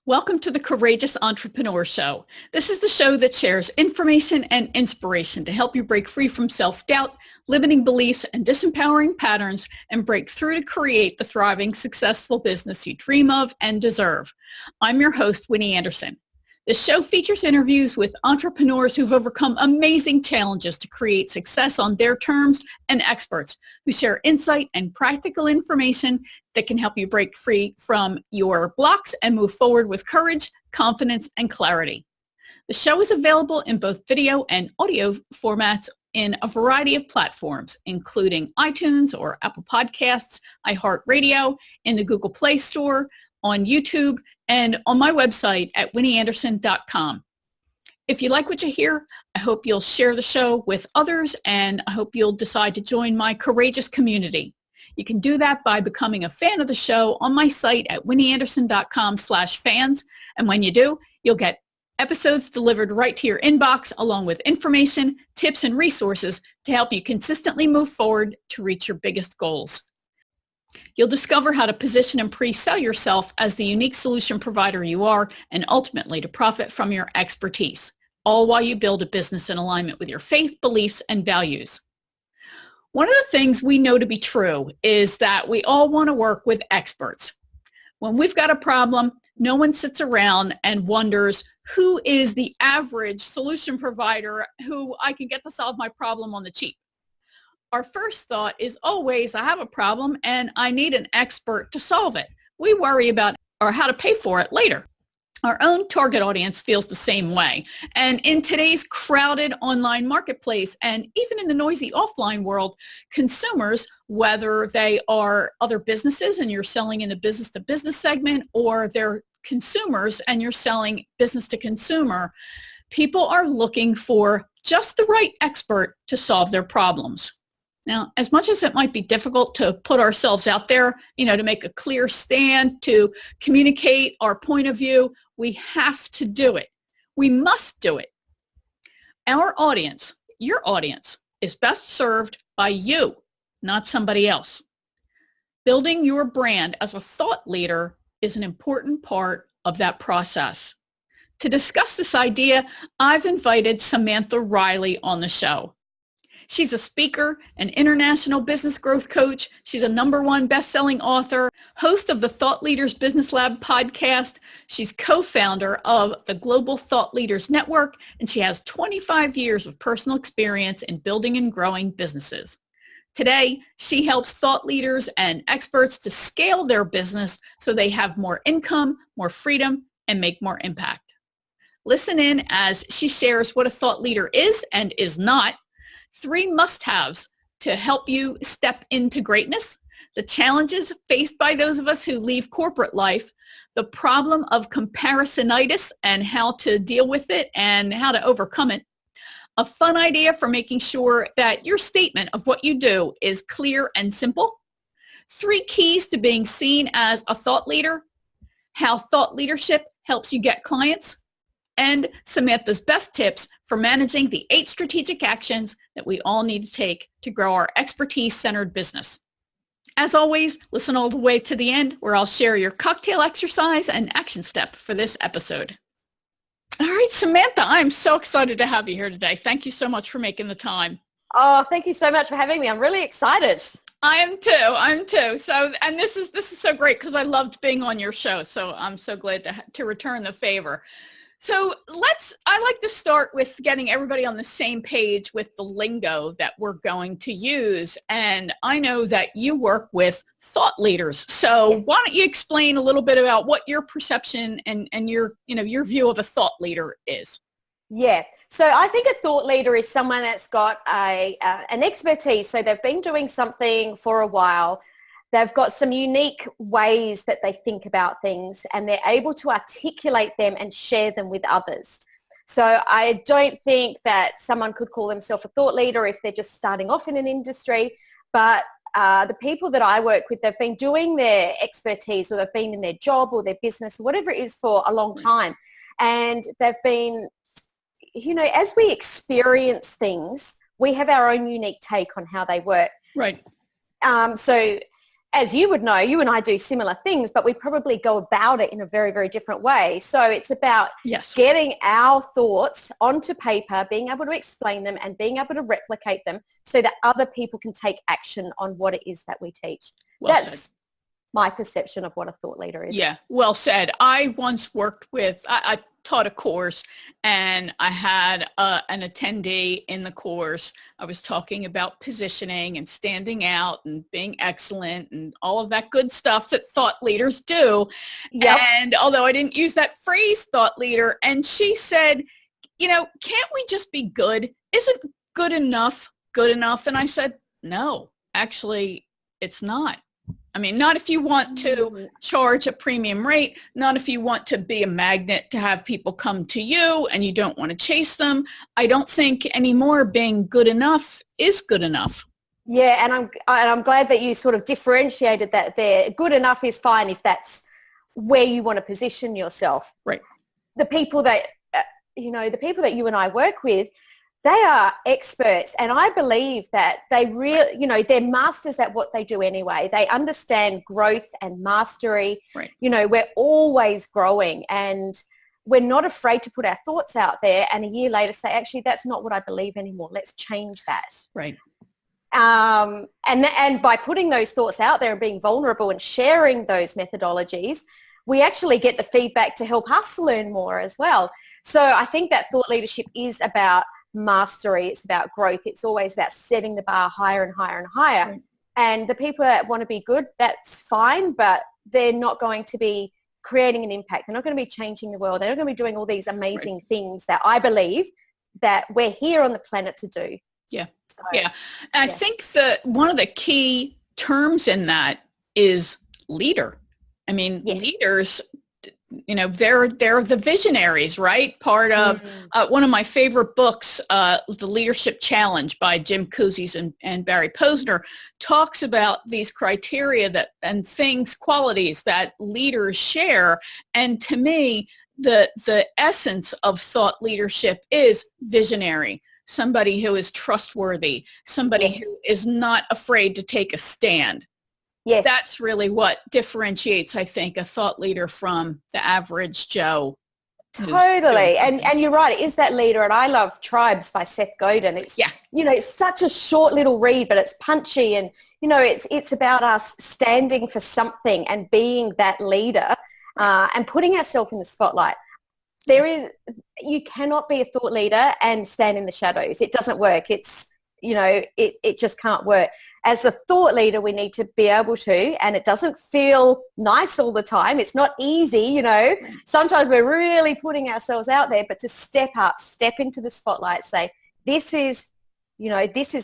Welcome to the Courageous Entrepreneur Show. This is the show that shares information and inspiration to help you break free from self-doubt, limiting beliefs, and disempowering patterns and break through to create the thriving, successful business you dream of and deserve. I'm your host, Winnie Anderson. This show features interviews with entrepreneurs who've overcome amazing challenges to create success on their terms and experts who share insight and practical information that can help you break free from your blocks and move forward with courage, confidence, and clarity. The show is available in both video and audio formats in a variety of platforms, including iTunes or Apple Podcasts, iHeartRadio, in the Google Play Store, on YouTube, and on my website at winnieanderson.com. If you like what you hear, I hope you'll share the show with others, and I hope you'll decide to join my courageous community. You can do that by becoming a fan of the show on my site at winnieanderson.com/fans. And when you do, you'll get episodes delivered right to your inbox, along with information, tips, and resources to help you consistently move forward to reach your biggest goals. You'll discover how to position and pre-sell yourself as the unique solution provider you are, and ultimately to profit from your expertise, all while you build a business in alignment with your faith, beliefs, and values. One of the things we know to be true is that we all want to work with experts. When we've got a problem, no one sits around and wonders who is the average solution provider who I can get to solve my problem on the cheap. Our first thought is always, I have a problem and I need an expert to solve it. We worry about or how to pay for it later. Our own target audience feels the same way. And in today's crowded online marketplace, and even in the noisy offline world, consumers, whether they are other businesses and you're selling in the business-to-business segment, or they're consumers and you're selling business to consumer, people are looking for just the right expert to solve their problems. Now, as much as it might be difficult to put ourselves out there, to make a clear stand, to communicate our point of view, we have to do it. We must do it. Our audience, your audience, is best served by you, not somebody else. Building your brand as a thought leader is an important part of that process. To discuss this idea, I've invited Samantha Riley on the show. She's a speaker, an international business growth coach. She's a #1 best-selling author, host of the Thought Leaders Business Lab podcast. She's co-founder of the Global Thought Leaders Network, and she has 25 years of personal experience in building and growing businesses. Today, she helps thought leaders and experts to scale their business so they have more income, more freedom, and make more impact. Listen in as she shares what a thought leader is and is not, 3 must-haves to help you step into greatness, the challenges faced by those of us who leave corporate life, the problem of comparisonitis and how to deal with it and how to overcome it, a fun idea for making sure that your statement of what you do is clear and simple, 3 keys to being seen as a thought leader, how thought leadership helps you get clients, and Samantha's best tips for managing the 8 strategic actions that we all need to take to grow our expertise-centered business. As always, listen all the way to the end, where I'll share your cocktail exercise and action step for this episode. All right, Samantha, I'm so excited to have you here today. Thank you so much for making the time. Oh, thank you so much for having me. I'm really excited. I am too. So, and this is so great because I loved being on your show. So I'm so glad to return the favor. So I like to start with getting everybody on the same page with the lingo that we're going to use. And I know that you work with thought leaders. So why don't you explain a little bit about what your perception and your view of a thought leader is? Yeah. So I think a thought leader is someone that's got an expertise. So they've been doing something for a while. They've got some unique ways that they think about things, and they're able to articulate them and share them with others. So I don't think that someone could call themselves a thought leader if they're just starting off in an industry, but the people that I work with, they've been doing their expertise, or they've been in their job or their business or whatever it is for a long time. And they've been, as we experience things, we have our own unique take on how they work. Right. as you would know, you and I do similar things, but we probably go about it in a very, very different way. So it's about getting our thoughts onto paper, being able to explain them and being able to replicate them so that other people can take action on what it is that we teach. That's my perception of what a thought leader is. Yeah, well said. I once worked with, I taught a course, and I had an attendee in the course. I was talking about positioning and standing out and being excellent and all of that good stuff that thought leaders do. Yep. And although I didn't use that phrase, thought leader, and she said, can't we just be good? Isn't good enough good enough? And I said, no, actually, it's not. I mean, not if you want to charge a premium rate, not if you want to be a magnet to have people come to you and you don't want to chase them. I don't think anymore being good enough is good enough. Yeah, and I'm glad that you sort of differentiated that there. Good enough is fine if that's where you want to position yourself. Right. The people that, the people that you and I work with, they are experts, and I believe that they really, they're masters at what they do anyway. They understand growth and mastery. Right. We're always growing, and we're not afraid to put our thoughts out there and a year later say, actually, that's not what I believe anymore. Let's change that. Right. And by putting those thoughts out there and being vulnerable and sharing those methodologies, we actually get the feedback to help us learn more as well. So I think that thought leadership is about mastery. It's about growth. It's always about setting the bar higher and higher and higher. Right. And the people that want to be good, that's fine, but they're not going to be creating an impact. They're not going to be changing the world. They're not going to be doing all these amazing things that I believe that we're here on the planet to do. Yeah. So, yeah. And I think that one of the key terms in that is leader. I mean, leaders, they're the visionaries, right? Part of one of my favorite books, The Leadership Challenge by Jim Kouzes and Barry Posner, talks about these criteria and qualities that leaders share. And to me, the essence of thought leadership is visionary. Somebody who is trustworthy, somebody who is not afraid to take a stand. Yes. That's really what differentiates, I think, a thought leader from the average Joe. Totally. And you're right. It is that leader. And I love Tribes by Seth Godin. It's, it's such a short little read, but it's punchy. And, it's about us standing for something and being that leader and putting ourselves in the spotlight. You cannot be a thought leader and stand in the shadows. It doesn't work. It's, it just can't work. As a thought leader, we need to be able to, and it doesn't feel nice all the time. It's not easy, Sometimes we're really putting ourselves out there, but to step up, step into the spotlight, say, this is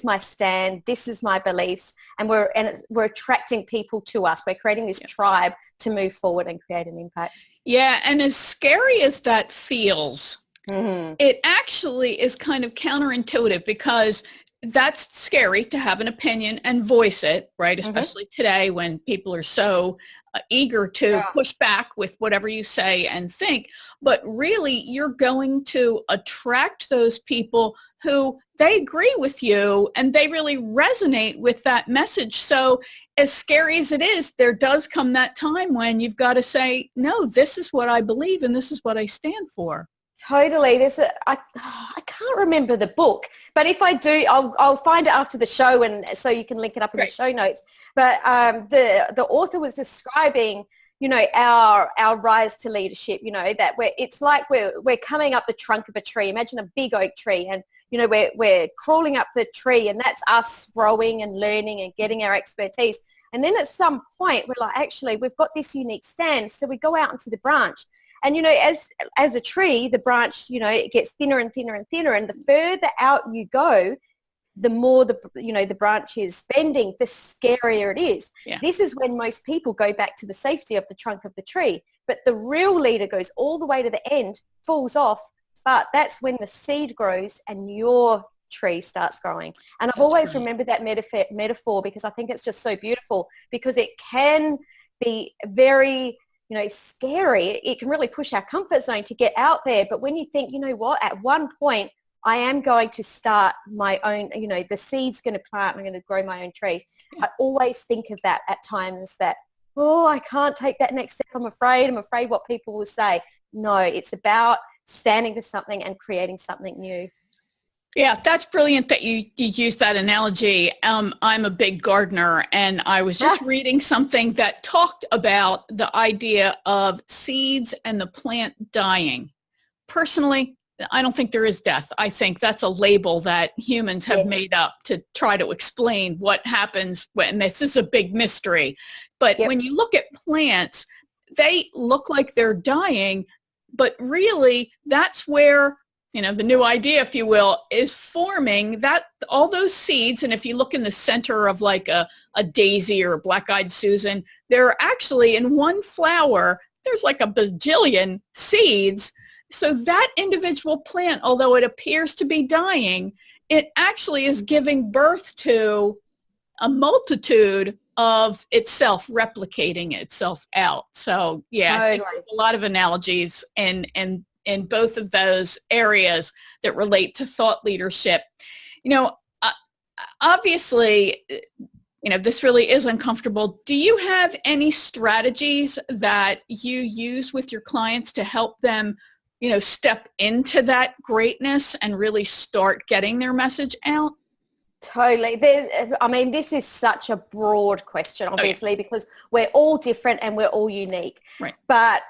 my stand, this is my beliefs, and we're attracting people to us. We're creating this tribe to move forward and create an impact. Yeah, and as scary as that feels, it actually is kind of counterintuitive because that's scary to have an opinion and voice it, right? Especially today when people are so eager to push back with whatever you say and think. But really, you're going to attract those people who they agree with you and they really resonate with that message. So as scary as it is, there does come that time when you've got to say, no, this is what I believe and this is what I stand for. Totally. I can't remember the book, but if I do, I'll find it after the show, and so you can link it up in the show notes. But the author was describing, our rise to leadership. That it's like we're coming up the trunk of a tree. Imagine a big oak tree, and we're crawling up the tree, and that's us growing and learning and getting our expertise. And then at some point, we're like, actually, we've got this unique stand, so we go out into the branch. And, as a tree, the branch, it gets thinner and thinner and thinner. And the further out you go, the more the branch is bending, the scarier it is. Yeah. This is when most people go back to the safety of the trunk of the tree. But the real leader goes all the way to the end, falls off. But that's when the seed grows and your tree starts growing. And I've always remembered that metaphor because I think it's just so beautiful, because it can be very scary. It can really push our comfort zone to get out there. But when you think, at one point I am going to start my own, the seed's going to plant, I'm going to grow my own tree. I always think of that at times that, oh, I can't take that next step. I'm afraid what people will say. No, it's about standing for something and creating something new. Yeah, that's brilliant that you use that analogy. I'm a big gardener, and I was just reading something that talked about the idea of seeds and the plant dying. Personally, I don't think there is death. I think that's a label that humans have made up to try to explain what happens when this is a big mystery. But when you look at plants, they look like they're dying, but really that's where, the new idea, if you will, is forming that all those seeds. And if you look in the center of like a daisy or a black-eyed Susan, they're actually in one flower, there's like a bajillion seeds. So that individual plant, although it appears to be dying, it actually is giving birth to a multitude of itself, replicating itself out. So yeah, I think there's a lot of analogies in both of those areas that relate to thought leadership. Obviously, this really is uncomfortable. Do you have any strategies that you use with your clients to help them, step into that greatness and really start getting their message out? Totally. This is such a broad question, obviously, because we're all different and we're all unique. Right. But,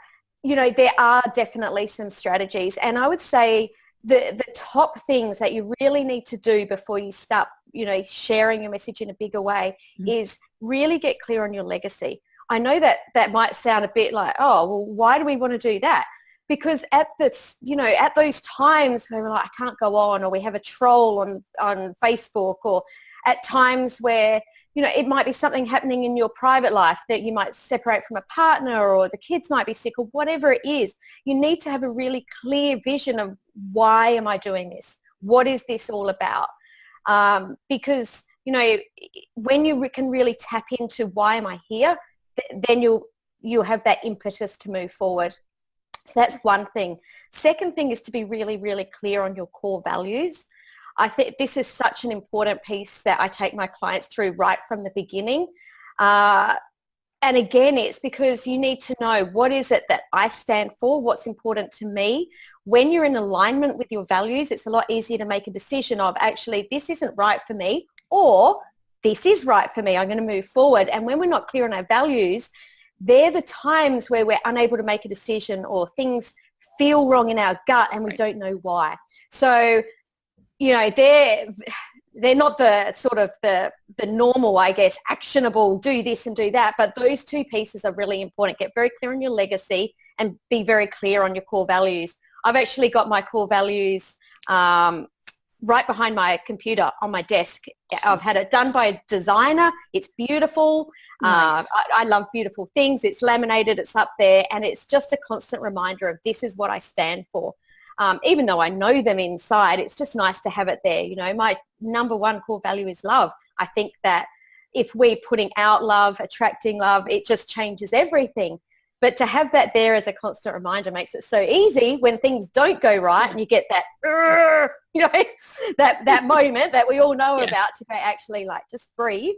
there are definitely some strategies. And I would say the top things that you really need to do before you start, sharing your message in a bigger way is really get clear on your legacy. I know that might sound a bit like, oh, well, why do we want to do that? Because at those times where we're like, I can't go on, or we have a troll on Facebook, or at times where, it might be something happening in your private life that you might separate from a partner, or the kids might be sick, or whatever it is, you need to have a really clear vision of, why am I doing this? What is this all about? Because, when you can really tap into why am I here, then you'll have that impetus to move forward. So that's one thing. Second thing is to be really, really clear on your core values. I think this is such an important piece that I take my clients through right from the beginning. And again, it's because you need to know, what is it that I stand for? What's important to me? When you're in alignment with your values, it's a lot easier to make a decision of, actually, this isn't right for me, or this is right for me. I'm going to move forward. And when we're not clear on our values, they're the times where we're unable to make a decision, or things feel wrong in our gut and we don't know why. So, they're not the sort of the normal, I guess, actionable, do this and do that. But those two pieces are really important. Get very clear on your legacy and be very clear on your core values. I've actually got my core values right behind my computer on my desk. Awesome. I've had it done by a designer. It's beautiful. Nice. I love beautiful things. It's laminated. It's up there. And it's just a constant reminder of, this is what I stand for. Even though I know them inside, it's just nice to have it there. My number one core value is love. I think that if we're putting out love, attracting love, it just changes everything. But to have that there as a constant reminder makes it so easy when things don't go right, and you get that, that moment that we all know about, to go, actually, like, just breathe.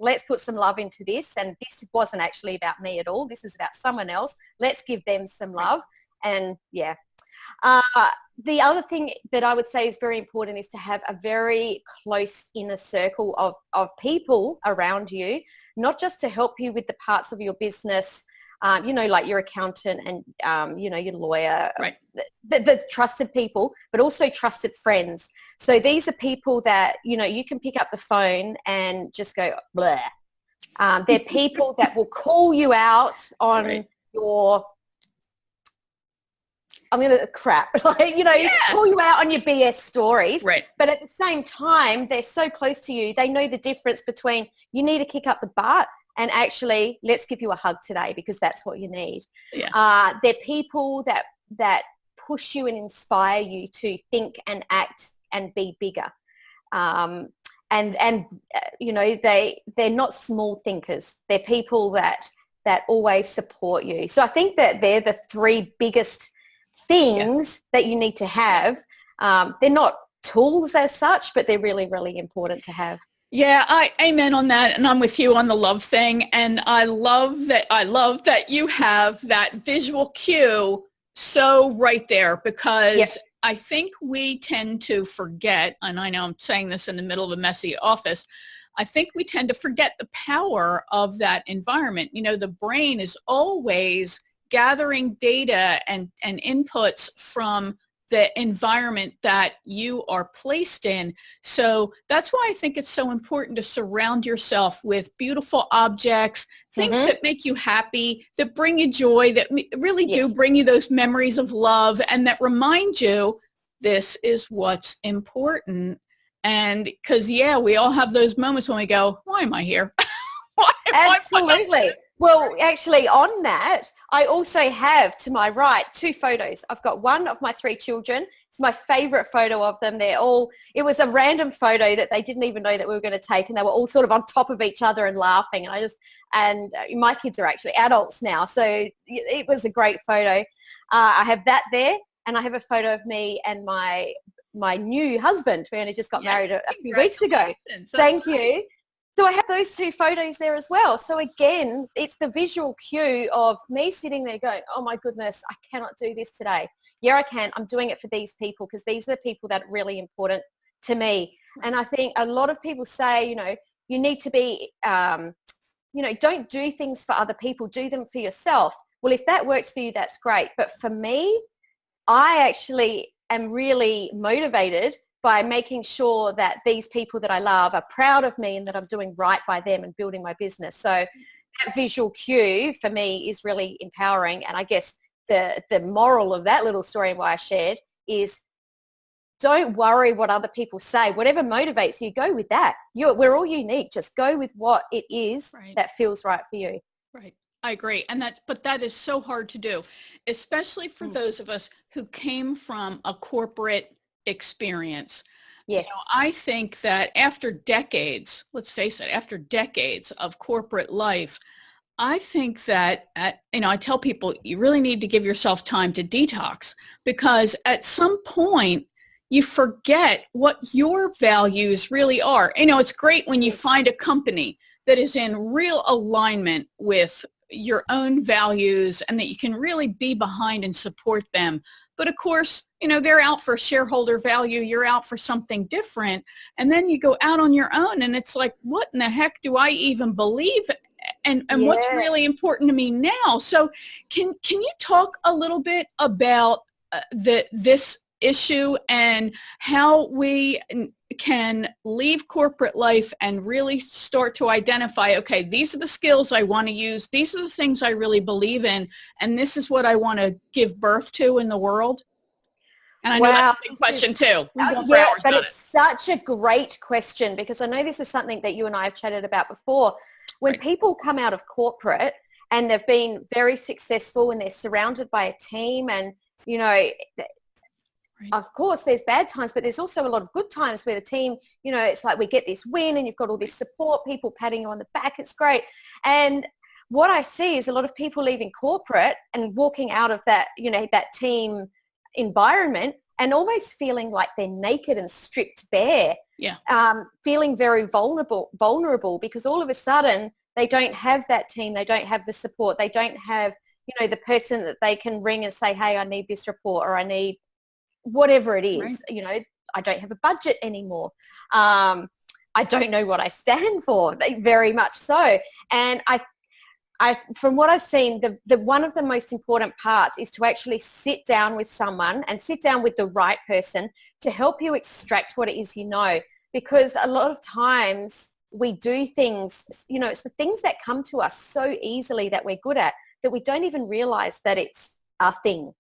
Let's put some love into this. And this wasn't actually about me at all. This is about someone else. Let's give them some love. And the other thing that I would say is very important is to have a very close inner circle of people around you, not just to help you with the parts of your business, like your accountant and, your lawyer, right. the trusted people, but also trusted friends. So these are people that, you can pick up the phone and just go, blah. They're people that will call you out on your, I'm going to crap, call you out on your BS stories. Right. But at the same time, they're so close to you. They know the difference between, you need to kick up the butt, and actually, let's give you a hug today because that's what you need. Yeah. They're people that push you and inspire you to think and act and be bigger. They're not small thinkers. They're people that always support you. So I think that they're the three biggest things that you need to have. They're not tools as such, but they're really, really important to have. Yeah, I amen on that, and I'm with you on the love thing. And I love that you have that visual cue so right there, Yep. because I think we tend to forget, and I know I'm saying this in the middle of a messy office, I think we tend to forget the power of that environment. You know, the brain is always gathering data and inputs from the environment that you are placed in. So that's why I think it's so important to surround yourself with beautiful objects, things Mm-hmm. that make you happy, that bring you joy, that really do Yes. bring you those memories of love, and that remind you this is what's important. And because, yeah, we all have those moments when we go, why am I here? why am I Absolutely. Well, actually on that, I also have to my right 2 photos. I've got one of my 3 children. It's my favorite photo of them. It was a random photo that they didn't even know that we were going to take, and they were all sort of on top of each other and laughing. And my kids are actually adults now. So it was a great photo. I have that there, and I have a photo of me and my new husband. We only just got married a few weeks ago. Thank you. So I have those 2 photos there as well. So again, it's the visual cue of me sitting there going, oh my goodness, I cannot do this today. Yeah, I can. I'm doing it for these people because these are the people that are really important to me. And I think a lot of people say, you need to be, don't do things for other people, do them for yourself. Well, if that works for you, that's great. But for me, I actually am really motivated by making sure that these people that I love are proud of me and that I'm doing right by them and building my business. So that visual cue for me is really empowering. And I guess the moral of that little story and why I shared is don't worry what other people say. Whatever motivates you, go with that. We're all unique. Just go with what it is that feels right for you. Right. I agree. But that is so hard to do, especially for those of us who came from a corporate experience. Yes. I think that after decades, let's face it, after decades of corporate life, I think that, I tell people you really need to give yourself time to detox, because at some point you forget what your values really are. It's great when you find a company that is in real alignment with your own values and that you can really be behind and support them. But of course, they're out for shareholder value. You're out for something different. And then you go out on your own and it's like, what in the heck do I even believe? And what's really important to me now? So can you talk a little bit about this issue and how we can leave corporate life and really start to identify, okay, these are the skills I want to use. These are the things I really believe in. And this is what I want to give birth to in the world. And I know that's a big question too. But it's such a great question, because I know this is something that you and I have chatted about before. When people come out of corporate and they've been very successful and they're surrounded by a team and, of course, there's bad times, but there's also a lot of good times where the team, it's like we get this win and you've got all this support, people patting you on the back. It's great. And what I see is a lot of people leaving corporate and walking out of that, that team environment and almost feeling like they're naked and stripped bare. Yeah. Feeling very vulnerable because all of a sudden they don't have that team. They don't have the support. They don't have, the person that they can ring and say, hey, I need this report or I need whatever it is. I don't have a budget anymore. I don't know what I stand for, very much so. And I from what I've seen, the one of the most important parts is to actually sit down with someone and sit down with the right person to help you extract what it is because a lot of times we do things, it's the things that come to us so easily that we're good at that we don't even realize that it's our thing.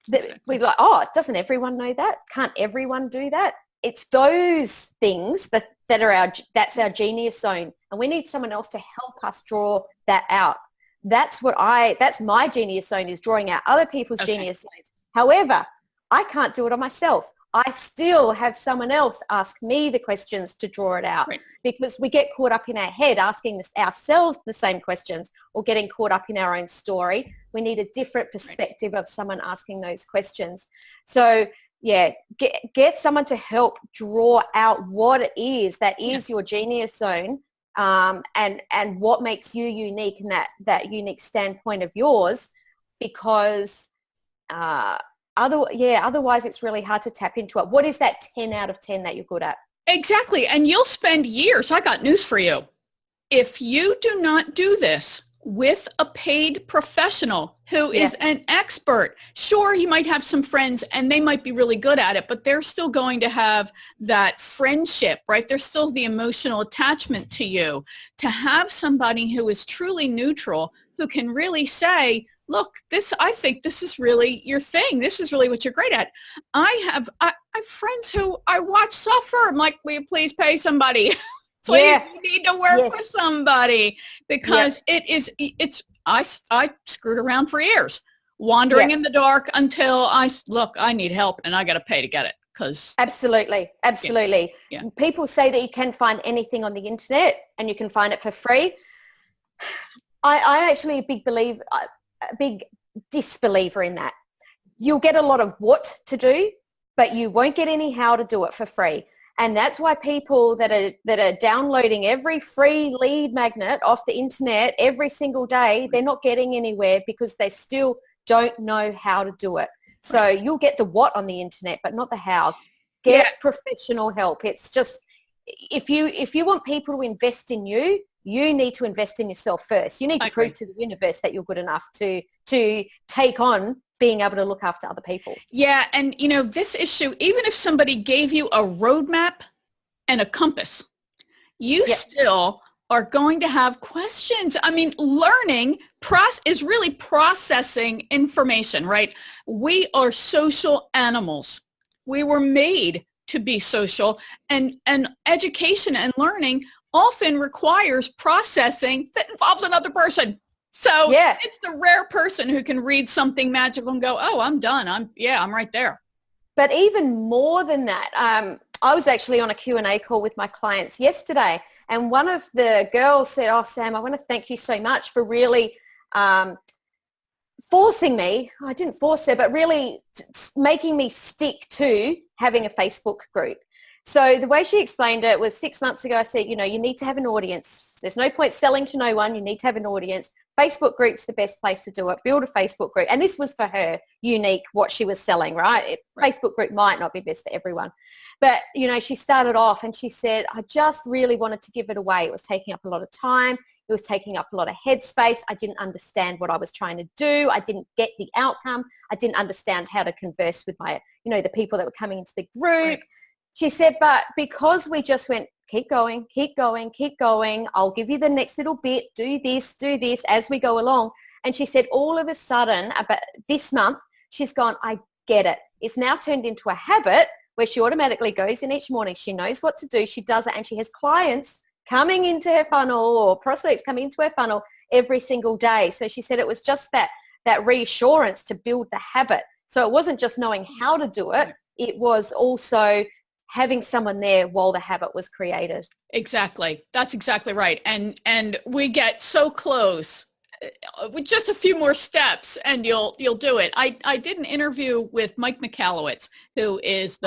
That we're like, oh, doesn't everyone know that? Can't everyone do that? It's those things that's our genius zone. And we need someone else to help us draw that out. That's my genius zone, is drawing out other people's genius zones. However, I can't do it on myself. I still have someone else ask me the questions to draw it out, because we get caught up in our head asking ourselves the same questions or getting caught up in our own story. We need a different perspective of someone asking those questions. So get someone to help draw out what it is that is your genius zone, and what makes you unique, and that unique standpoint of yours, because otherwise it's really hard to tap into it. What is that 10 out of 10 that you're good at? Exactly. And you'll spend years. I got news for you. If you do not do this with a paid professional who is an expert, sure, he might have some friends and they might be really good at it, but they're still going to have that friendship, right? There's still the emotional attachment to you. To have somebody who is truly neutral, who can really say, look, I think this is really your thing. This is really what you're great at. I have friends who I watch suffer. I'm like, will you please pay somebody? Please, you need to work with somebody, because I screwed around for years, wandering in the dark until I need help and I got to pay to get it. Absolutely. Yeah. People say that you can find anything on the internet and you can find it for free. I actually a big disbeliever in that. You'll get a lot of what to do, but you won't get any how to do it for free. And that's why people that are downloading every free lead magnet off the internet every single day, they're not getting anywhere, because they still don't know how to do it. So you'll get the what on the internet, but not the how. Get professional help. It's just, if you want people to invest in you, you need to invest in yourself first. You need to prove to the universe that you're good enough to take on being able to look after other people. Yeah. And this issue, even if somebody gave you a roadmap and a compass, you still are going to have questions. I mean, learning is really processing information, right? We are social animals. We were made to be social, and education and learning often requires processing that involves another person. So it's the rare person who can read something magical and go, oh, I'm done. I'm right there. But even more than that, I was actually on a Q&A call with my clients yesterday, and one of the girls said, oh, Sam, I want to thank you so much for really forcing me. I didn't force her, but really making me stick to having a Facebook group. So the way she explained it was 6 months ago, I said, you need to have an audience. There's no point selling to no one. You need to have an audience. Facebook group's the best place to do it. Build a Facebook group. And this was for her unique, what she was selling, right? Facebook group might not be best for everyone. But, she started off and she said, I just really wanted to give it away. It was taking up a lot of time. It was taking up a lot of headspace. I didn't understand what I was trying to do. I didn't get the outcome. I didn't understand how to converse with my, the people that were coming into the group. Right. She said, but because we just went, keep going, keep going, keep going. I'll give you the next little bit. Do this as we go along. And she said, all of a sudden, about this month, she's gone, I get it. It's now turned into a habit where she automatically goes in each morning. She knows what to do. She does it. And she has clients coming into her funnel, or prospects coming into her funnel every single day. So she said it was just that reassurance to build the habit. So it wasn't just knowing how to do it. It was also having someone there while the habit was created. Exactly. That's exactly right. And we get so close with just a few more steps and you'll do it. I did an interview with Mike Michalowicz, who is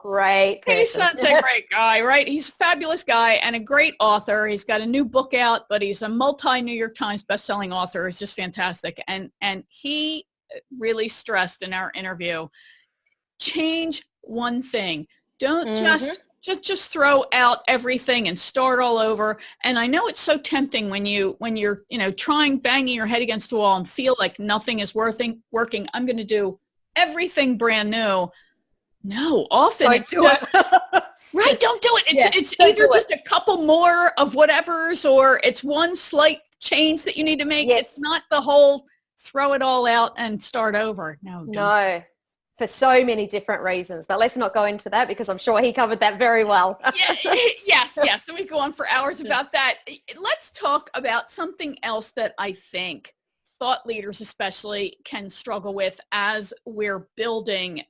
great person. He's such a great guy, right? He's a fabulous guy and a great author. He's got a new book out, but he's a multi-New York Times bestselling author. He's just fantastic. And he really stressed in our interview, change one thing. Don't just throw out everything and start all over. And I know it's so tempting when you're banging your head against the wall and feel like nothing is working. I'm going to do everything brand new. No, often it's just right. Don't do it. It's either just a couple more of whatever's, or it's one slight change that you need to make. Yes. It's not the whole throw it all out and start over. No. For so many different reasons, but let's not go into that because I'm sure he covered that very well. Yes. So we go on for hours about that. Let's talk about something else that I think thought leaders especially can struggle with as we're building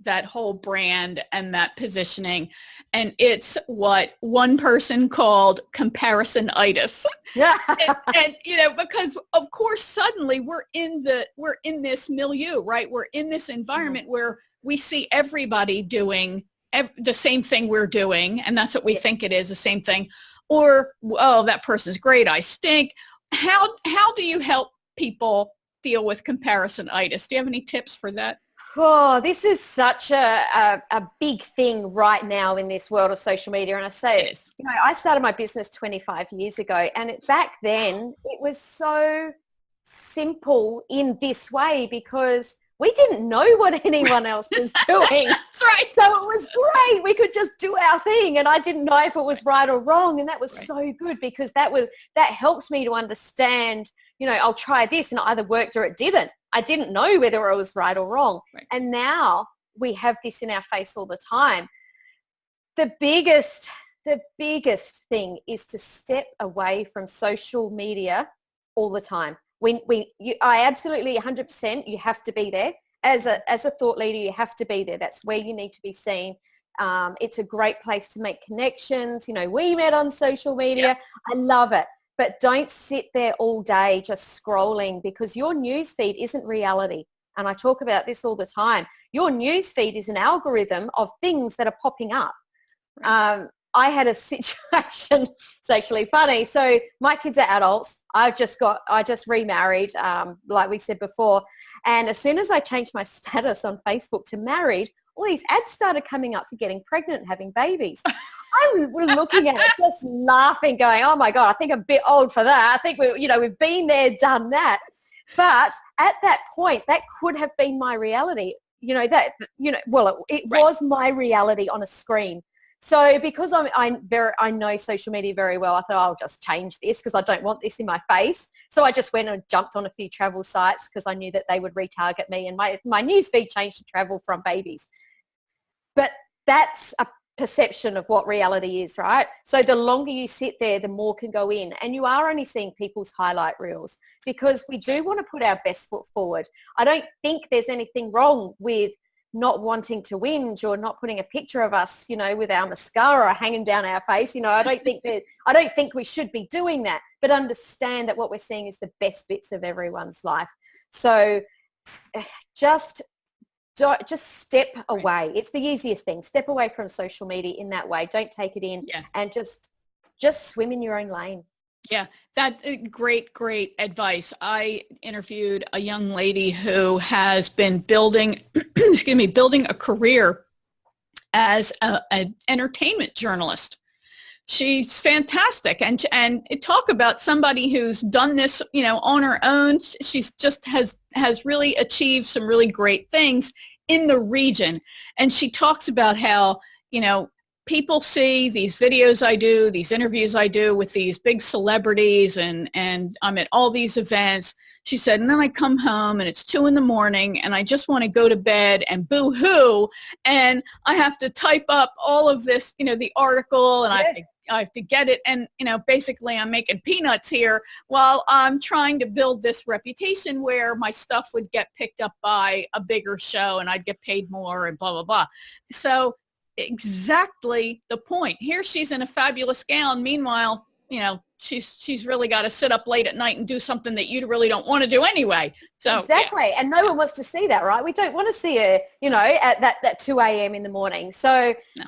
that whole brand and that positioning. And it's what one person called comparisonitis. Yeah. and because of course suddenly we're in this milieu, right? We're in this environment where we see everybody doing the same thing we're doing, and that's what we think it is, the same thing. Or, oh, that person's great, I stink. How do you help people deal with comparisonitis? Do you have any tips for that? Oh, this is such a big thing right now in this world of social media. And I say, I started my business 25 years ago, and back then it was so simple in this way because we didn't know what anyone else was doing. That's right. So it was great. We could just do our thing, and I didn't know if it was right or wrong. And that was so good because that helped me to understand, I'll try this, and it either worked or it didn't. I didn't know whether it was right or wrong. Right. And now we have this in our face all the time. The biggest thing is to step away from social media all the time. I absolutely 100%, you have to be there. As a thought leader, you have to be there. That's where you need to be seen. It's a great place to make connections. We met on social media. Yep. I love it. But don't sit there all day just scrolling because your news feed isn't reality. And I talk about this all the time. Your news feed is an algorithm of things that are popping up. I had a situation, it's actually funny. So my kids are adults. I just remarried, like we said before. And as soon as I changed my status on Facebook to married, all these ads started coming up for getting pregnant and having babies. I was looking at it, just laughing, going, "Oh my God, I think I'm a bit old for that. I think we've been there, done that." But at that point, that could have been my reality. It was my reality on a screen. So because I know social media very well, I thought I'll just change this because I don't want this in my face. So I just went and jumped on a few travel sites because I knew that they would retarget me, and my newsfeed changed to travel from babies. But that's a perception of what reality is, right? So the longer you sit there, the more can go in, and you are only seeing people's highlight reels because we do want to put our best foot forward. I don't think there's anything wrong with not wanting to whinge or not putting a picture of us, with our mascara hanging down our face. I don't think we should be doing that, but understand that what we're seeing is the best bits of everyone's life. So just step away. It's the easiest thing. Step away from social media in that way. Don't take it in and just swim in your own lane. Yeah, that great advice. I interviewed a young lady who has been building a career as an entertainment journalist. She's fantastic, and talk about somebody who's done this, on her own. She's just has really achieved some really great things in the region, and she talks about how people see these videos I do, these interviews I do with these big celebrities, and I'm at all these events. She said, and then I come home and it's 2 a.m. and I just want to go to bed and boo-hoo, and I have to type up all of this, the article, and I have to get it, and basically I'm making peanuts here while I'm trying to build this reputation where my stuff would get picked up by a bigger show and I'd get paid more and blah blah blah. So exactly the point. Here she's in a fabulous gown. Meanwhile, she's really got to sit up late at night and do something that you really don't want to do anyway. So exactly. Yeah. And no one wants to see that, right? We don't want to see her, at that 2 a.m. in the morning. So no.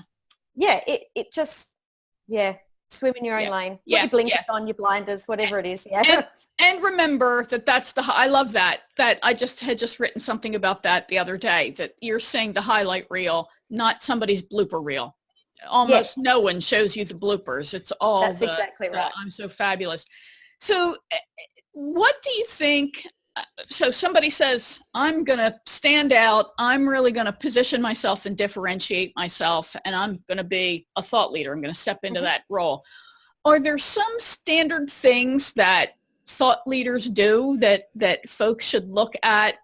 Yeah, it just, swim in your own lane. Put your blinkers on, your blinders, whatever it is. Yeah. And remember that's I love that I had just written something about that the other day, that you're saying the highlight reel, not somebody's blooper reel. Almost no one shows you the bloopers. It's all that's exactly right. I'm so fabulous. So what do you think? So somebody says, I'm going to stand out. I'm really going to position myself and differentiate myself, and I'm going to be a thought leader. I'm going to step into that role. Are there some standard things that thought leaders do that folks should look at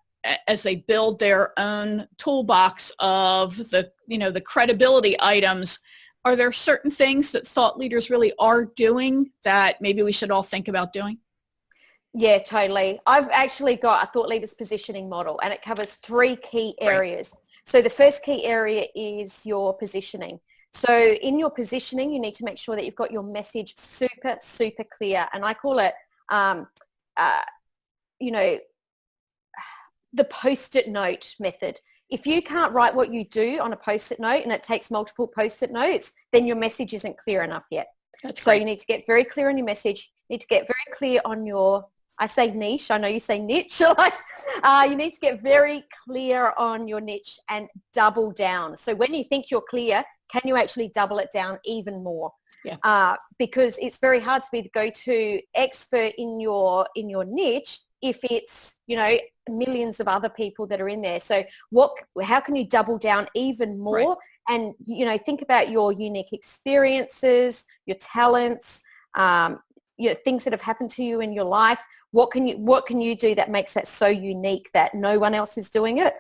as they build their own toolbox of the credibility items? Are there certain things that thought leaders really are doing that maybe we should all think about doing? Yeah, totally. I've actually got a thought leaders positioning model, and it covers 3 key areas. Right. So the first key area is your positioning. So in your positioning, you need to make sure that you've got your message super, super clear. And I call it, the post-it note method. If you can't write what you do on a post-it note and it takes multiple post-it notes, then your message isn't clear enough yet. That's so great. You need to get very clear on your message. You need to get very clear on your, I say niche, I know you say niche. You need to get very clear on your niche and double down. So when you think you're clear, can you actually double it down even more? Yeah. Because it's very hard to be the go-to expert in your niche if it's, millions of other people that are in there. So how can you double down even more? Right. And, think about your unique experiences, your talents, things that have happened to you in your life. What can you do that makes that so unique that no one else is doing it?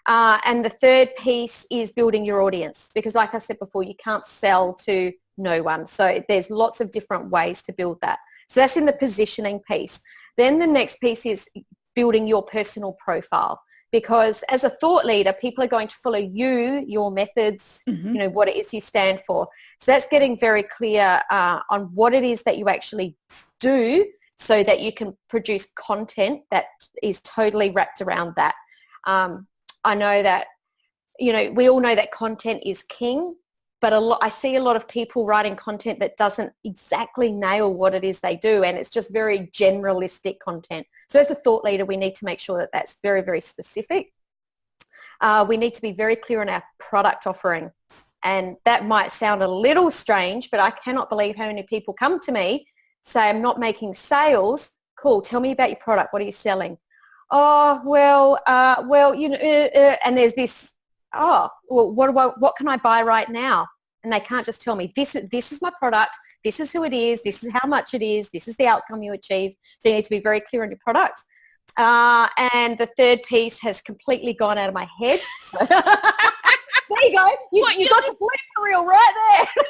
And the third piece is building your audience, because like I said before, you can't sell to no one. So there's lots of different ways to build that. So that's in the positioning piece. Then the next piece is building your personal profile, because as a thought leader, people are going to follow you, your methods, what it is you stand for. So that's getting very clear on what it is that you actually do so that you can produce content that is totally wrapped around that. I know that, we all know that content is king, but I see a lot of people writing content that doesn't exactly nail what it is they do, and it's just very generalistic content. So as a thought leader, we need to make sure that that's very, very specific. We need to be very clear on our product offering. And that might sound a little strange, but I cannot believe how many people come to me, say, I'm not making sales. Cool, tell me about your product. What are you selling? Oh, and there's this, what can I buy right now? And they can't just tell me, this is my product, this is who it is, this is how much it is, this is the outcome you achieve. So you need to be very clear on your product. And the third piece has completely gone out of my head. So there you go. You got the blooper reel right there.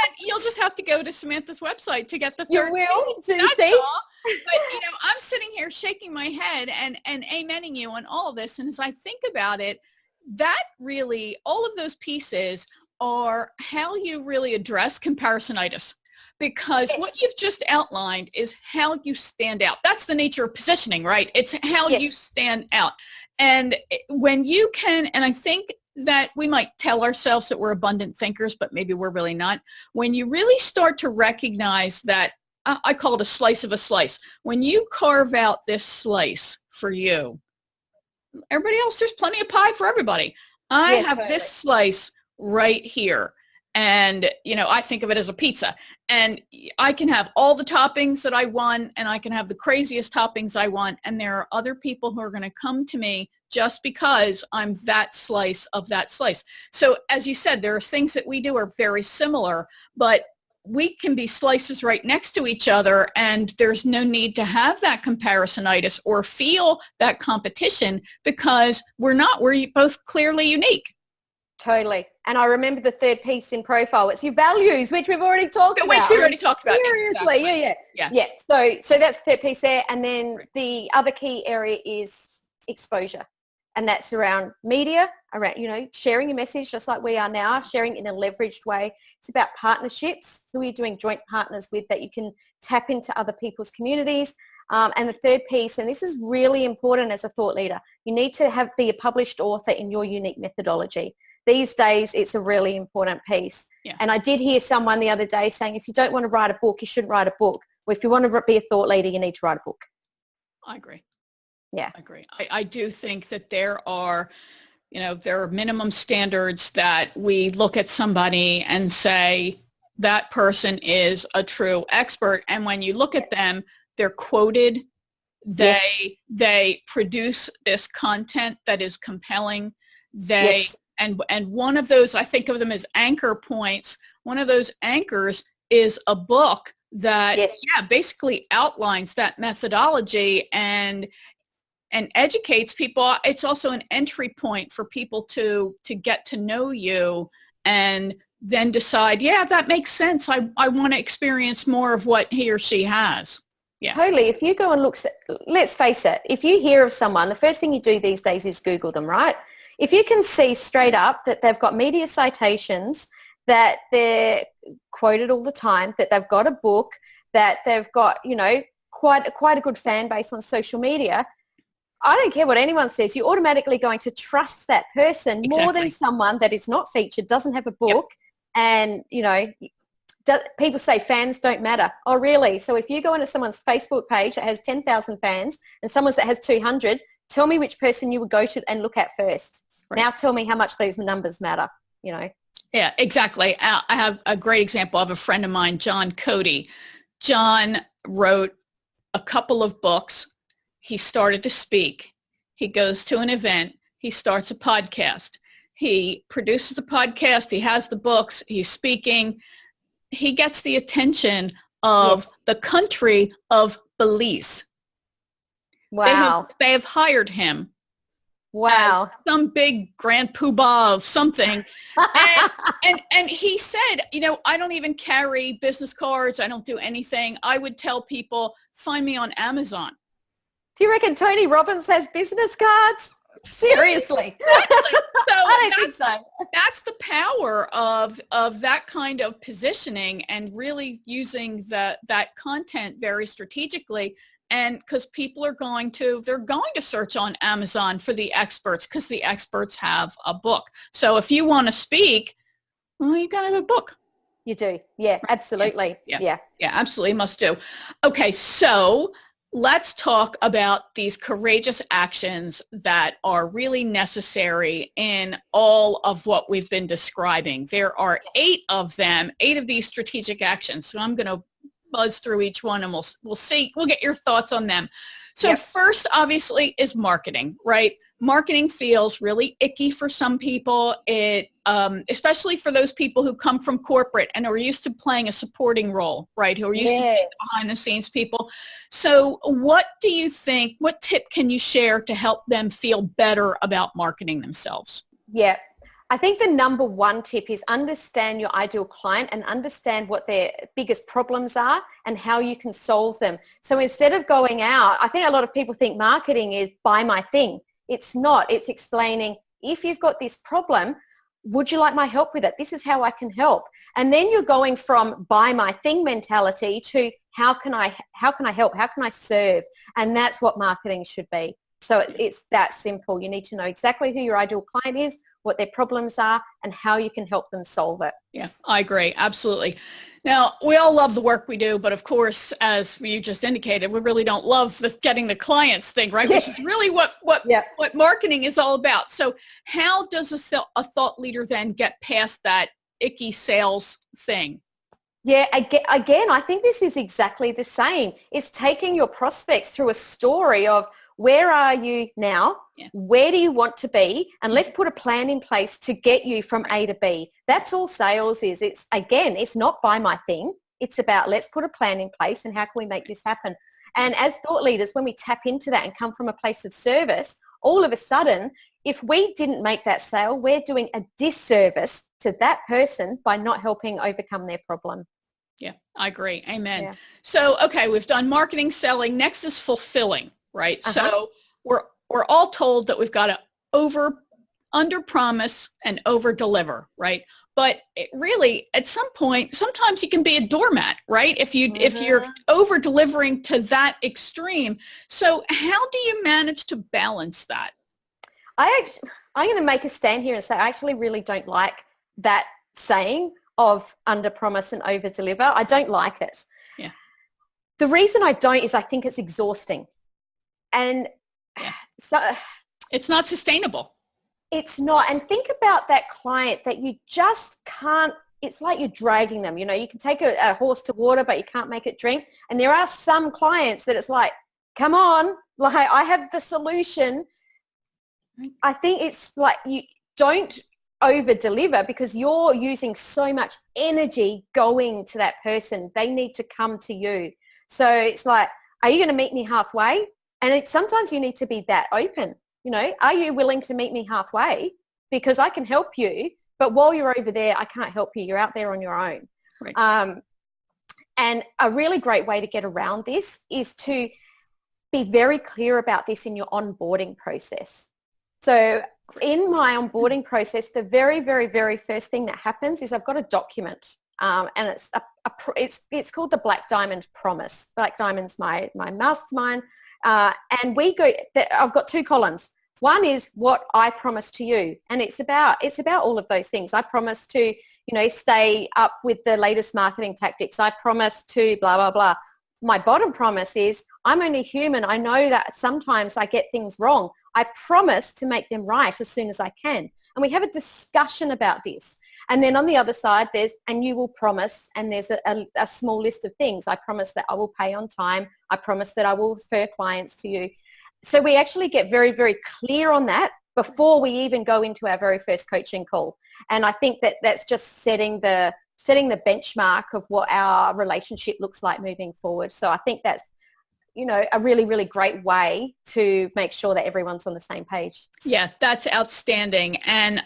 And you'll just have to go to Samantha's website to get the third piece. You will, That's see? all. But, I'm sitting here shaking my head and amening you on all of this. And as I think about it, that really, all of those pieces are how you really address comparisonitis, because what you've just outlined is how you stand out. That's the nature of positioning, right? It's how you stand out. And when you can, and I think that we might tell ourselves that we're abundant thinkers, but maybe we're really not. When you really start to recognize that, I call it a slice of a slice. When you carve out this slice for you, everybody else, there's plenty of pie for everybody. I have this slice right here. And, I think of it as a pizza, and I can have all the toppings that I want, and I can have the craziest toppings I want. And there are other people who are going to come to me just because I'm that slice of that slice. So as you said, there are things that we do are very similar, but we can be slices right next to each other, and there's no need to have that comparisonitis or feel that competition, because we're both clearly unique. Totally. And I remember the third piece in profile. It's your values, which we've already talked about. Which we already talked about. Seriously. Exactly. Yeah. So that's the third piece there. And then the other key area is exposure. And that's around media, around, sharing your message just like we are now, sharing in a leveraged way. It's about partnerships. Who are you doing joint partners with that you can tap into other people's communities? And the third piece, and this is really important as a thought leader, you need to be a published author in your unique methodology. These days, it's a really important piece. Yeah. And I did hear someone the other day saying, if you don't want to write a book, you shouldn't write a book. Well, if you want to be a thought leader, you need to write a book. I agree. Yeah. I agree. I do think that there are minimum standards that we look at somebody and say, that person is a true expert. And when you look at them, they're quoted. They produce this content that is compelling. And one of those, I think of them as anchor points. One of those anchors is a book that basically outlines that methodology and educates people. It's also an entry point for people to get to know you and then decide, that makes sense. I want to experience more of what he or she has. Yeah. Totally. If you go and let's face it, if you hear of someone, the first thing you do these days is Google them, right? If you can see straight up that they've got media citations, that they're quoted all the time, that they've got a book, that they've got, quite a good fan base on social media, I don't care what anyone says. You're automatically going to trust that person more than someone that is not featured, doesn't have a book. And, people say fans don't matter. Oh, really? So if you go into someone's Facebook page that has 10,000 fans and someone's that has 200, tell me which person you would go to and look at first. Right. Now tell me how much those numbers matter, Yeah, exactly. I have a great example of a friend of mine, John Cody. John wrote a couple of books. He started to speak. He goes to an event. He starts a podcast. He produces the podcast. He has the books. He's speaking. He gets the attention of the country of Belize. Wow. They have hired him. Wow. Some big grand poobah of something. and he said, I don't even carry business cards. I don't do anything. I would tell people, find me on Amazon. Do you reckon Tony Robbins has business cards? Seriously. Exactly. So I don't think so. That's the power of that kind of positioning and really using that content very strategically. And because people are going to search on Amazon for the experts because the experts have a book. So if you want to speak, well, you got to have a book. You do. Yeah, absolutely. Yeah, absolutely must do. Okay, so let's talk about these courageous actions that are really necessary in all of what we've been describing. There are 8 of them, 8 of these strategic actions. So I'm going to buzz through each one and we'll see, we'll get your thoughts on them. So first obviously is marketing, right? Marketing feels really icky for some people. It, especially for those people who come from corporate and are used to playing a supporting role, right? Who are used to being behind the scenes people. So what do you think, what tip can you share to help them feel better about marketing themselves? Yeah. I think the number one tip is understand your ideal client and understand what their biggest problems are and how you can solve them. So instead of going out, I think a lot of people think marketing is buy my thing. It's not. It's explaining, if you've got this problem, would you like my help with it? This is how I can help. And then you're going from buy my thing mentality to how can I help? How can I serve? And that's what marketing should be. So it's that simple. You need to know exactly who your ideal client is, what their problems are, and how you can help them solve it. Yeah, I agree. Absolutely. Now, we all love the work we do, but of course, as you just indicated, we really don't love getting the clients thing, right? Which is really what marketing is all about. So how does a thought leader then get past that icky sales thing? Yeah, again, I think this is exactly the same. It's taking your prospects through a story of where are you now? Yeah. Where do you want to be? And let's put a plan in place to get you from A to B. That's all sales is. It's not buy my thing. It's about let's put a plan in place and how can we make this happen? And as thought leaders, when we tap into that and come from a place of service, all of a sudden, if we didn't make that sale, we're doing a disservice to that person by not helping overcome their problem. Yeah, I agree. Amen. Yeah. So, okay, we've done marketing, selling. Next is fulfilling. Right. So we're all told that we've got to under promise and over deliver. Right. But it really, at some point, sometimes you can be a doormat, right? If you're over delivering to that extreme. So how do you manage to balance that? I'm going to make a stand here and say I actually really don't like that saying of under promise and over deliver. I don't like it. Yeah. The reason I don't is I think it's exhausting. And so it's not sustainable. It's not. And think about that client that you just can't, it's like you're dragging them. You can take a horse to water, but you can't make it drink. And there are some clients that it's like, come on, like I have the solution. I think it's like you don't over deliver because you're using so much energy going to that person. They need to come to you. So it's like, are you going to meet me halfway? And sometimes you need to be that open. Are you willing to meet me halfway? Because I can help you, but while you're over there, I can't help you. You're out there on your own. Right. And a really great way to get around this is to be very clear about this in your onboarding process. So in my onboarding process, the very, very, very first thing that happens is I've got a document. And it's it's called the Black Diamond Promise. Black Diamond's my mastermind. And I've got 2 columns. One is what I promise to you. And it's about all of those things. I promise to, stay up with the latest marketing tactics. I promise to blah, blah, blah. My bottom promise is I'm only human. I know that sometimes I get things wrong. I promise to make them right as soon as I can. And we have a discussion about this. And then on the other side, and you will promise, and there's a small list of things. I promise that I will pay on time. I promise that I will refer clients to you. So we actually get very, very clear on that before we even go into our very first coaching call. And I think that that's just setting the benchmark of what our relationship looks like moving forward. So I think that's, a really, really great way to make sure that everyone's on the same page. Yeah, that's outstanding. And,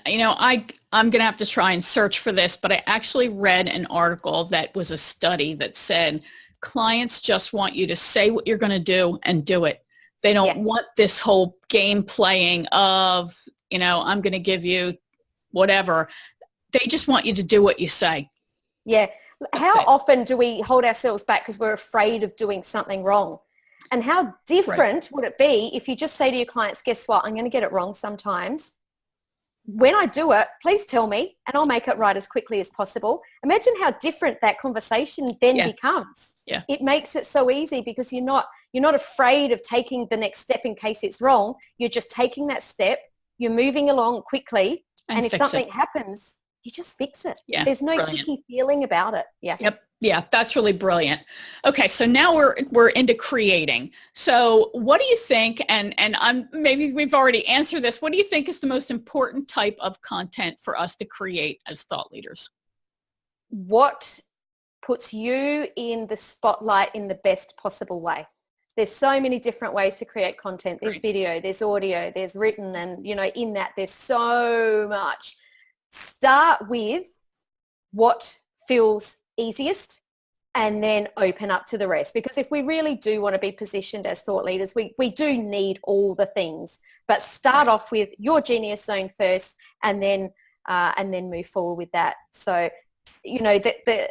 I'm going to have to try and search for this, but I actually read an article that was a study that said clients just want you to say what you're going to do and do it. They don't want this whole game playing of, I'm going to give you whatever. They just want you to do what you say. Yeah. How often do we hold ourselves back because we're afraid of doing something wrong? And how different would it be if you just say to your clients, guess what? I'm going to get it wrong sometimes. When I do it, please tell me and I'll make it right as quickly as possible. Imagine how different that conversation then becomes. Yeah. It makes it so easy because you're not afraid of taking the next step in case it's wrong. You're just taking that step. You're moving along quickly. And if something happens, you just fix it. Yeah. There's no icky feeling about it. Yeah. Yep. Yeah, that's really brilliant. Okay, so now we're into creating. So what do you think, and maybe we've already answered this, what do you think is the most important type of content for us to create as thought leaders? What puts you in the spotlight in the best possible way? There's so many different ways to create content. There's video, there's audio, there's written, and in that there's so much. Start with what feels easiest and then open up to the rest, because if we really do want to be positioned as thought leaders, we do need all the things, but start off with your genius zone first and then move forward with that. So the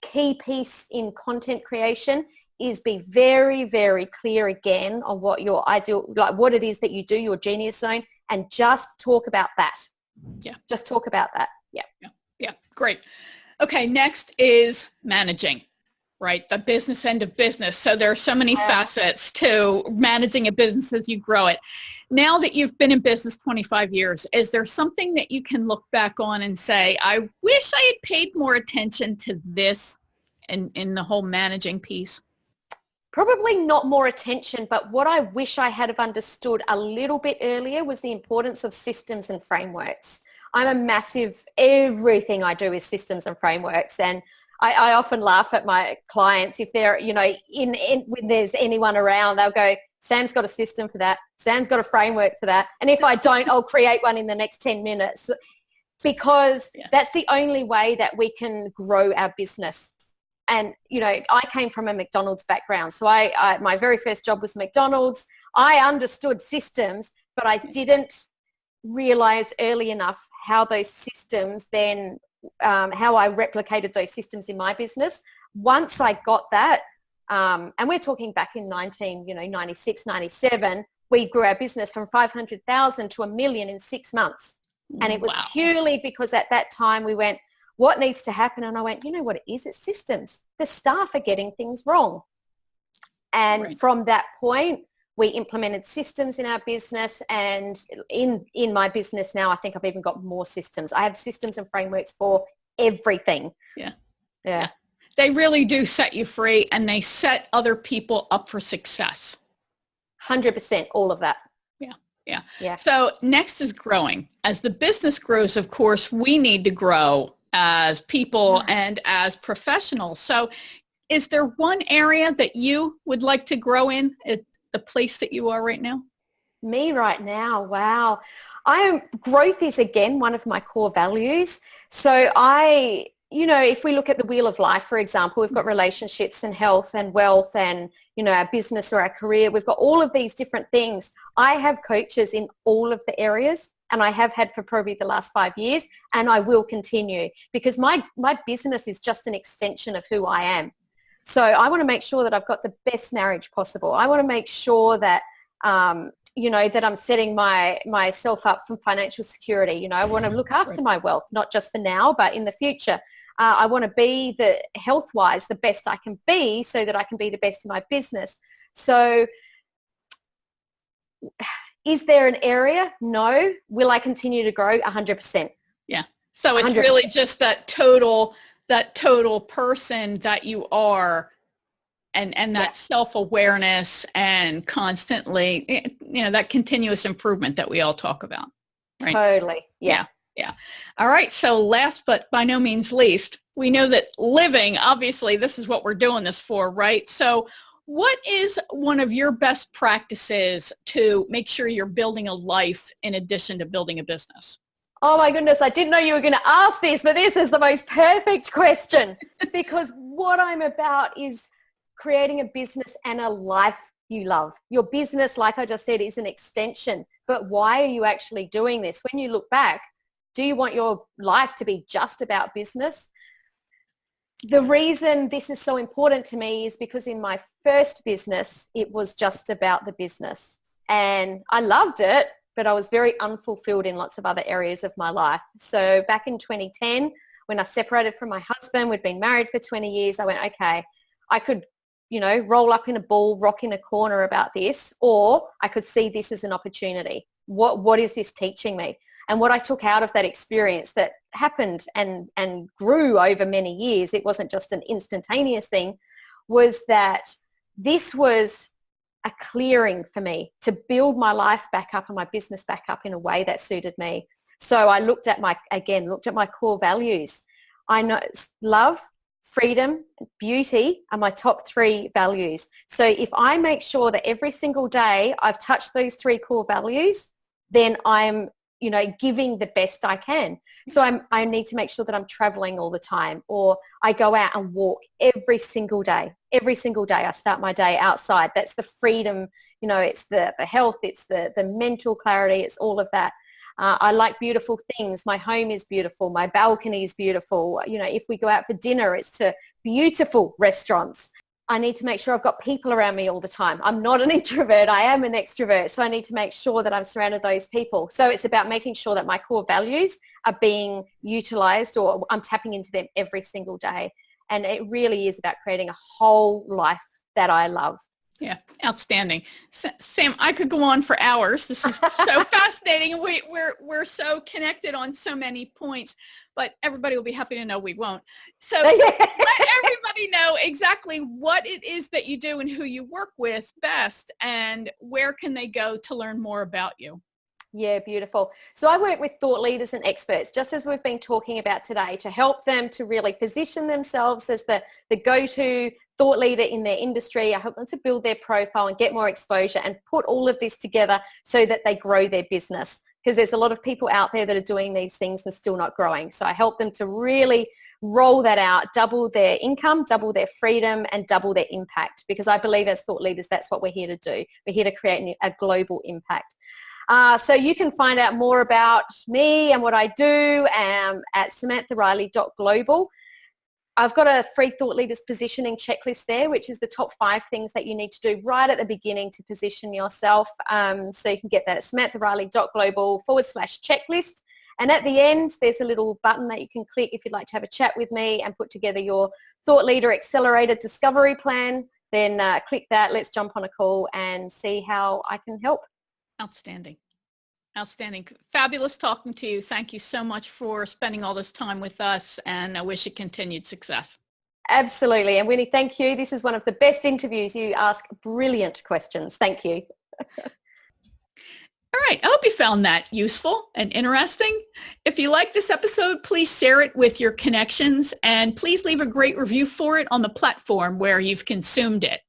key piece in content creation is be very, very clear again on what your ideal, like what it is that you do, your genius zone, and just talk about that. Yeah. Just talk about that. Yeah. Yeah. Great. Okay, next is managing, right? The business end of business. So there are so many facets to managing a business as you grow it. Now that you've been in business 25 years, is there something that you can look back on and say, I wish I had paid more attention to this in the whole managing piece? Probably not more attention, but what I wish I had have understood a little bit earlier was the importance of systems and frameworks. I'm a massive, everything I do is systems and frameworks. And I often laugh at my clients if they're, when there's anyone around, they'll go, Sam's got a system for that. Sam's got a framework for that. And if I don't, I'll create one in the next 10 minutes because that's the only way that we can grow our business. And, I came from a McDonald's background. So my very first job was McDonald's. I understood systems, but I didn't realize early enough how those systems then, how I replicated those systems in my business. Once I got that, and we're talking back in 96, 97, we grew our business from 500,000 to $1 million in 6 months. And it was purely because at that time we went, what needs to happen? And I went, you know what it is? It's systems. The staff are getting things wrong. And from that point, we implemented systems in our business, and in my business now, I think I've even got more systems. I have systems and frameworks for everything. Yeah. They really do set you free, and they set other people up for success. 100%, all of that. Yeah. So next is growing. As the business grows, of course, we need to grow as people and as professionals. So is there one area that you would like to grow in at the place that you are right now? Me right now, wow. Growth is, again, one of my core values. So if we look at the wheel of life, for example, we've got relationships and health and wealth and, our business or our career. We've got all of these different things. I have coaches in all of the areas. and I have had for probably the last 5 years, and I will continue because my business is just an extension of who I am. So I want to make sure that I've got the best marriage possible. I want to make sure that, that I'm setting myself up for financial security. I want to look after my wealth, not just for now, but in the future. I want to be the health-wise the best I can be so that I can be the best in my business. So is there an area? No. Will I continue to grow? 100%. Yeah. So it's 100%. really just that total person that you are, and that self-awareness and constantly, that continuous improvement that we all talk about. Right? Totally. Yeah. Yeah. All right. So last but by no means least, we know that living, obviously, this is what we're doing this for, right? So what is one of your best practices to make sure you're building a life in addition to building a business? Oh my goodness, I didn't know you were going to ask this, but this is the most perfect question because what I'm about is creating a business and a life you love. Your business, like I just said, is an extension, but why are you actually doing this? When you look back, do you want your life to be just about business? The reason this is so important to me is because in my first business, it was just about the business. And I loved it, but I was very unfulfilled in lots of other areas of my life. So back in 2010, when I separated from my husband, we'd been married for 20 years, I went, okay, I could, roll up in a ball, rock in a corner about this, or I could see this as an opportunity. What is this teaching me? And what I took out of that experience that happened and grew over many years, it wasn't just an instantaneous thing, was that this was a clearing for me to build my life back up and my business back up in a way that suited me. So I looked at my core values. I know love, freedom, beauty are my top 3 values. So if I make sure that every single day I've touched those 3 core values, then I'm giving the best I can. So I need to make sure that I'm traveling all the time, or I go out and walk every single day. Every single day I start my day outside. That's the freedom, it's the health, it's the mental clarity, it's all of that. I like beautiful things. My home is beautiful. My balcony is beautiful. If we go out for dinner, it's to beautiful restaurants. I need to make sure I've got people around me all the time. I'm not an introvert. I am an extrovert. So I need to make sure that I'm surrounded those people. So it's about making sure that my core values are being utilized, or I'm tapping into them every single day. And it really is about creating a whole life that I love. Yeah, outstanding. Sam, I could go on for hours. This is so fascinating. And we're so connected on so many points, but everybody will be happy to know we won't. So let everybody know exactly what it is that you do and who you work with best, and where can they go to learn more about you. Yeah, beautiful. So I work with thought leaders and experts, just as we've been talking about today, to help them to really position themselves as the go-to thought leader in their industry. I help them to build their profile and get more exposure and put all of this together so that they grow their business, because there's a lot of people out there that are doing these things and still not growing. So I help them to really roll that out, double their income, double their freedom, and double their impact, because I believe as thought leaders, that's what we're here to do. We're here to create a global impact. So you can find out more about me and what I do at samanthariley.global. I've got a free thought leaders positioning checklist there, which is the top 5 things that you need to do right at the beginning to position yourself. So you can get that at samanthariley.global/checklist. And at the end, there's a little button that you can click if you'd like to have a chat with me and put together your Thought Leader Accelerated Discovery Plan. Then click that. Let's jump on a call and see how I can help. Outstanding. Outstanding. Fabulous talking to you. Thank you so much for spending all this time with us, and I wish you continued success. Absolutely. And Winnie, thank you. This is one of the best interviews. You ask brilliant questions. Thank you. All right. I hope you found that useful and interesting. If you like this episode, please share it with your connections, and please leave a great review for it on the platform where you've consumed it.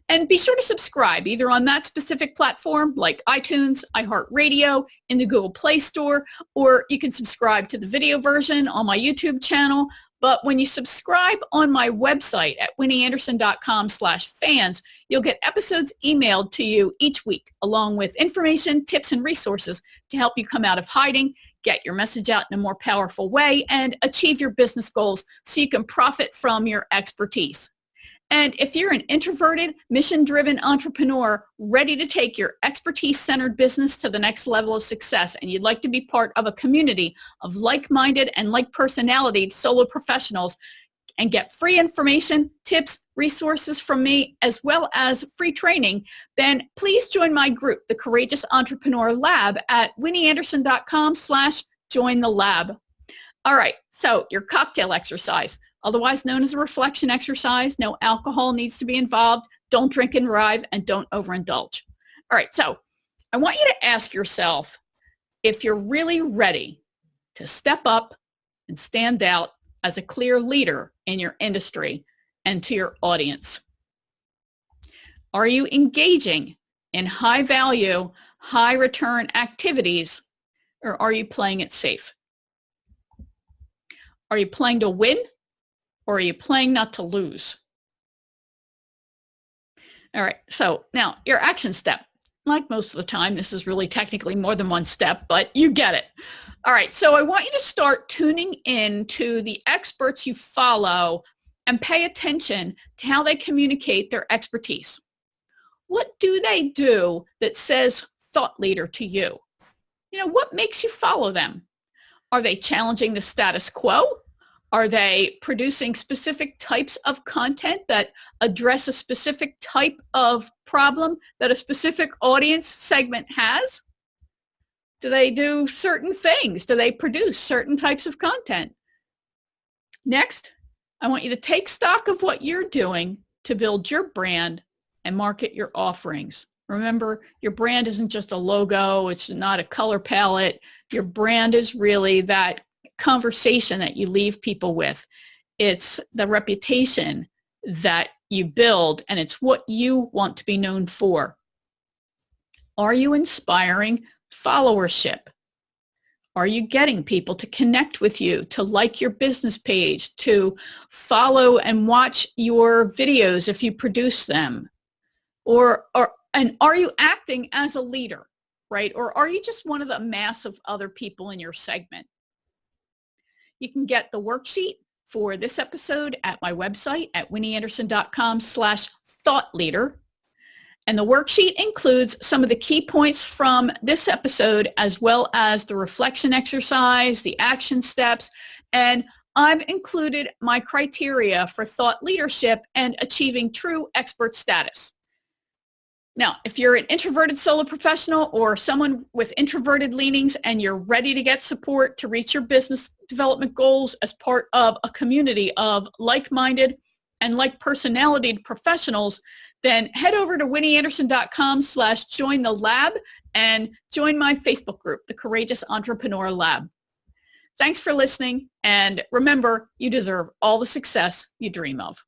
And be sure to subscribe either on that specific platform like iTunes, iHeartRadio, in the Google Play Store, or you can subscribe to the video version on my YouTube channel But when you subscribe on my website at winnieanderson.com/fans, you'll get episodes emailed to you each week, along with information, tips, and resources to help you come out of hiding, get your message out in a more powerful way, and achieve your business goals so you can profit from your expertise. And if you're an introverted, mission-driven entrepreneur ready to take your expertise-centered business to the next level of success, and you'd like to be part of a community of like-minded and like-personality solo professionals and get free information, tips, resources from me, as well as free training, then please join my group, the Courageous Entrepreneur Lab, at winnieanderson.com/join-the-lab. All right, so your cocktail exercise, otherwise known as a reflection exercise. No alcohol needs to be involved. Don't drink and drive, and don't overindulge. All right, so I want you to ask yourself if you're really ready to step up and stand out as a clear leader in your industry and to your audience. Are you engaging in high-value, high-return activities, or are you playing it safe? Are you playing to win, or are you playing not to lose? All right, so now your action step. Like most of the time, this is really technically more than one step, but you get it. All right, so I want you to start tuning in to the experts you follow and pay attention to how they communicate their expertise. What do they do that says thought leader to you? You know, what makes you follow them? Are they challenging the status quo? Are they producing specific types of content that address a specific type of problem that a specific audience segment has? Do they do certain things? Do they produce certain types of content? Next, I want you to take stock of what you're doing to build your brand and market your offerings. Remember, your brand isn't just a logo. It's not a color palette. Your brand is really that conversation that you leave people with. It's the reputation that you build, and it's what you want to be known for. Are you inspiring followership? Are you getting people to connect with you, to like your business page, to follow and watch your videos if you produce them? And are you acting as a leader, right? Or are you just one of the mass of other people in your segment? You can get the worksheet for this episode at my website at winnieanderson.com/thoughtleader. And the worksheet includes some of the key points from this episode, as well as the reflection exercise, the action steps, and I've included my criteria for thought leadership and achieving true expert status. Now, if you're an introverted solo professional or someone with introverted leanings and you're ready to get support to reach your business development goals as part of a community of like-minded and like-personality professionals, then head over to winnieanderson.com/join-the-lab and join my Facebook group, the Courageous Entrepreneur Lab. Thanks for listening, and remember, you deserve all the success you dream of.